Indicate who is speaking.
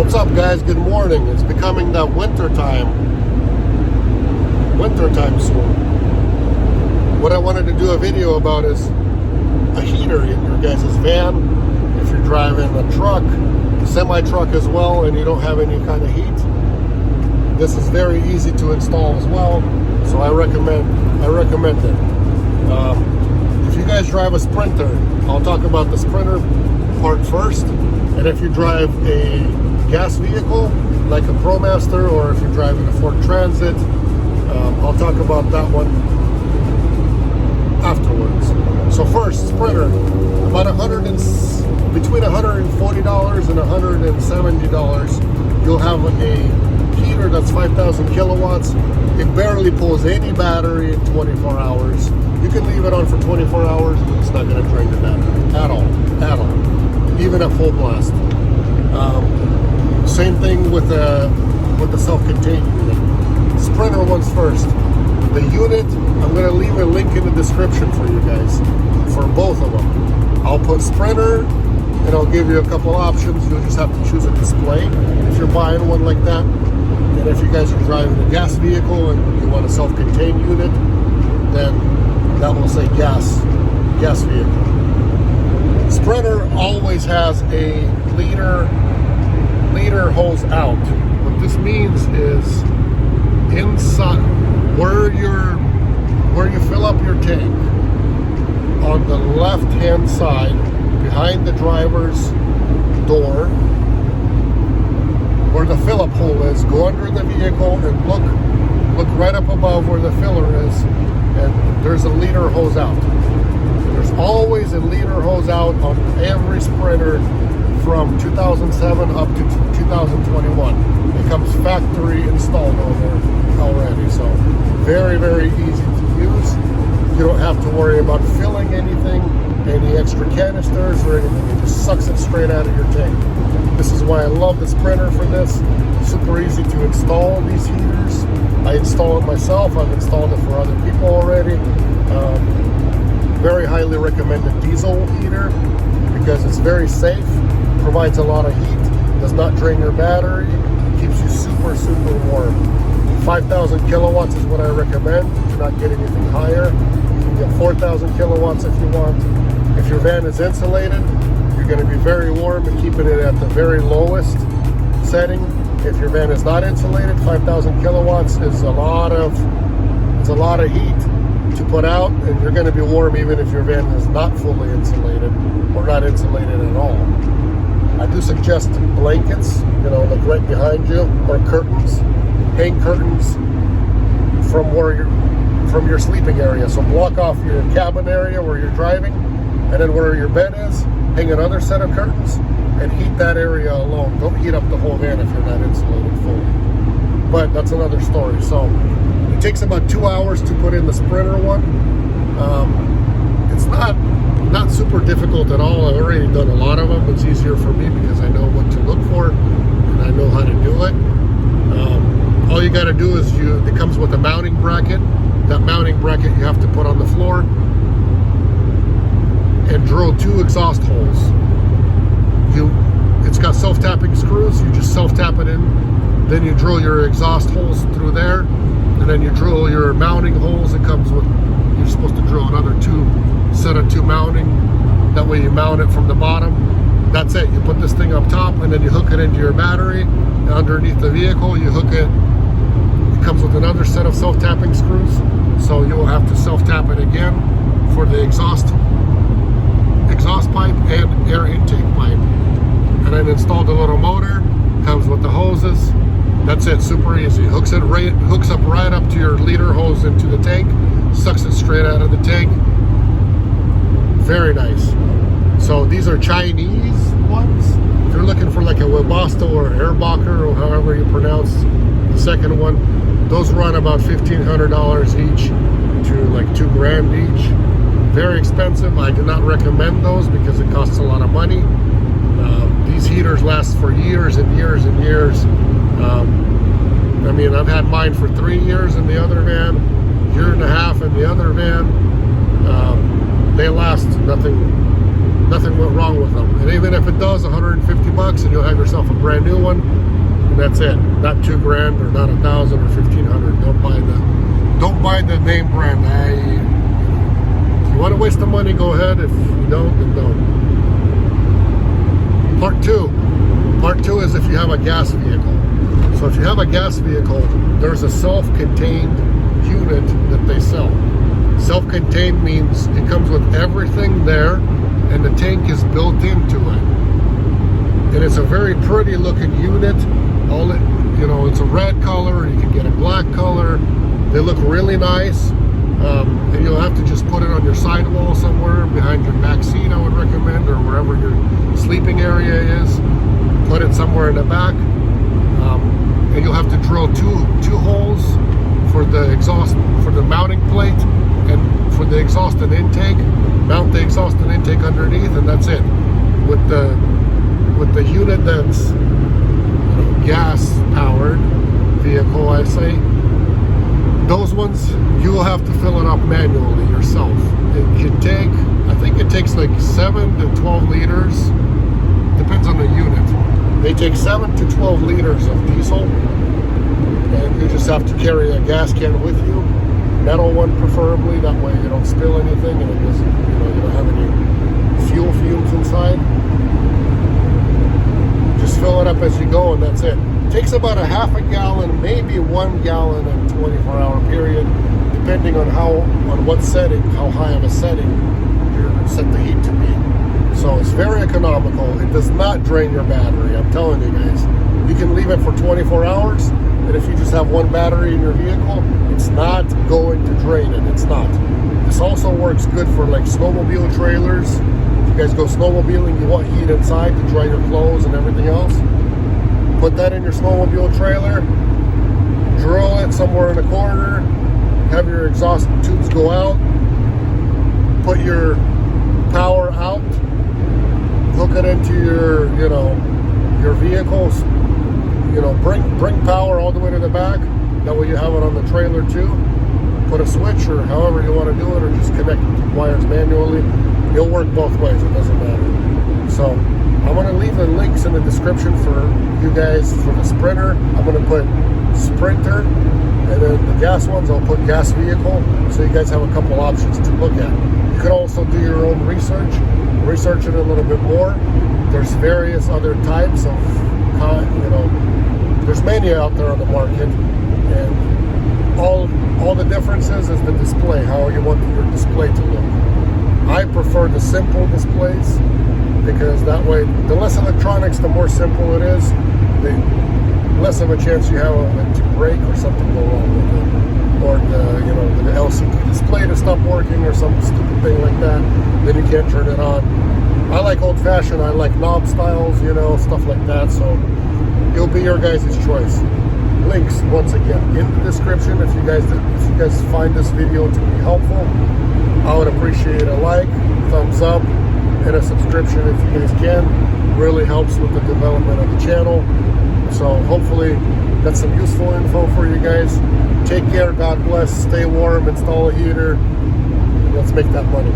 Speaker 1: What's up, guys? Good morning. It's becoming that winter time soon. What I wanted to do a video about is a heater in your guys' van. If you're driving a truck, semi-truck as well, and you don't have any kind of heat, this is very easy to install as well. So I recommend it. If you guys drive a Sprinter, I'll talk about the Sprinter part first. And if you drive a gas vehicle like a ProMaster, or if you're driving a Ford Transit, I'll talk about that one afterwards. So first, Sprinter, about between $140 and $170, you'll have a heater that's 5,000 kilowatts. It barely pulls any battery in 24 hours. You can leave it on for 24 hours and it's not going to drain the battery at all, even at full blast. Same thing with the self-contained unit. Sprinter one's first. The unit, I'm going to leave a link in the description for you guys for both of them. I'll put Sprinter and I'll give you a couple options. You'll just have to choose a display if you're buying one like that. And if you guys are driving a gas vehicle and you want a self-contained unit, then that will say gas vehicle. Sprinter always has a liter hose out. What this means is inside where you fill up your tank, on the left hand side behind the driver's door, where the fill up hole is, go under the vehicle and look right up above where the filler is, and there's a liter hose out. There's always a liter hose out on every Sprinter from 2007 up to 2021. It comes factory installed on there already, so very, very easy to use. You don't have to worry about filling anything, any extra canisters or anything. It just sucks it straight out of your tank. This is why I love the Sprinter for this. Super easy to install these heaters. I install it myself. I've installed it for other people already. Very highly recommended diesel heater because it's very safe, provides a lot of heat, does not drain your battery, keeps you super, super warm. 5,000 kilowatts is what I recommend. Do not get anything higher. You can get 4,000 kilowatts if you want. If your van is insulated, you're going to be very warm and keeping it at the very lowest setting. If your van is not insulated, 5,000 kilowatts is a lot of heat to put out, and you're going to be warm even if your van is not fully insulated or not insulated at all. I do suggest blankets, like right behind you, or curtains. Hang curtains from your sleeping area. So block off your cabin area where you're driving, and then where your bed is, hang another set of curtains and heat that area alone. Don't heat up the whole van if you're not insulated fully. But that's another story. So it takes about 2 hours to put in the Sprinter one. It's not super difficult at all. I've already done a lot of them. It's easier for me because I know what to look for and I know how to do it. All you got to do is it comes with a mounting bracket. That mounting bracket you have to put on the floor and drill 2 exhaust holes. It's got self-tapping screws. You just self-tap it in. Then you drill your exhaust holes through there, and then you drill your mounting holes. It comes with, you're supposed to drill another set of 2 mounting. That way you mount it from the bottom. That's it. You put this thing up top, and then you hook it into your battery. And underneath the vehicle, you hook it. It comes with another set of self-tapping screws, so you'll have to self-tap it again for the exhaust pipe and air intake pipe. And then install the little motor. Comes with the hoses. That's it. Super easy. Hooks up right up to your liter hose into the tank. Sucks it straight out of the tank. Very nice. So these are Chinese ones. If you're looking for like a Webasto or Airbacher or however you pronounce the second one, those run about $1,500 each to like $2,000 each. Very expensive. I do not recommend those because it costs a lot of money. These heaters last for years and years and years. I mean, I've had mine for 3 years in the other van, 1.5 years in the other van. They last nothing nothing went wrong with them. And even if it does, 150 bucks, and you'll have yourself a brand new one, and that's it. Not $2,000 or not $1,000 or $1,500. Don't buy the name brand. If you want to waste the money, go ahead. If you don't, then don't. Part two is if you have a gas vehicle. So if you have a gas vehicle, there's a self-contained unit that they sell. Self-contained means it comes with everything there, and the tank is built into it. And it's a very pretty looking unit. It's a red color, or you can get a black color. They look really nice. And you'll have to just put it on your sidewall somewhere behind your back seat, I would recommend, or wherever your sleeping area is. Put it somewhere in the back. And you'll have to drill two holes for the exhaust, for the mounting plate, and for the exhaust and intake. Mount the exhaust and intake underneath, and that's it. With the unit that's gas powered vehicle, I say, those ones you will have to fill it up manually yourself. It can take, I think it takes like 7 to 12 liters, depends on the unit. They take 7 to 12 liters of diesel, and you just have to carry a gas can with you, metal one preferably, that way you don't spill anything, and it doesn't, you don't have any fuel fumes inside. Just fill it up as you go, and that's it. It takes about a half a gallon, maybe 1 gallon in a 24-hour period, depending on what setting, how high of a setting you're set the heat to be. So it's very economical. It does not drain your battery. I'm telling you guys, you can leave it for 24 hours, and if you just have one battery in your vehicle, it's not going to drain it. It's not. This also works good for like snowmobile trailers. If you guys go snowmobiling, you want heat inside to dry your clothes and everything else. Put that in your snowmobile trailer, drill it somewhere in the corner, have your exhaust tubes go out, put your power out, hook it into your vehicles, bring power all the way to the back. That way you have it on the trailer too. Put a switch or however you want to do it, or just connect wires manually. It'll work both ways, it doesn't matter. So I'm going to leave the links in the description for you guys for the Sprinter. I'm going to put Sprinter, and then the gas ones I'll put gas vehicle, so you guys have a couple options to look at. You could also do your own research it a little bit more. There's various other types of, there's many out there on the market, and all the differences is the display, how you want your display to look. I prefer the simple displays, because that way, the less electronics, the more simple it is, the less of a chance you have of it to break or something go wrong with it, or the LCD display to stop working or some stupid thing like that. Then you can't turn it on. I like old-fashioned. I like knob styles, stuff like that. So it'll be your guys' choice. Links once again in the description. If you guys find this video to be helpful, I would appreciate a like, thumbs up, and a subscription if you guys can. Really helps with the development of the channel. So hopefully that's some useful info for you guys. Take care, God bless, stay warm, install a heater, and let's make that money.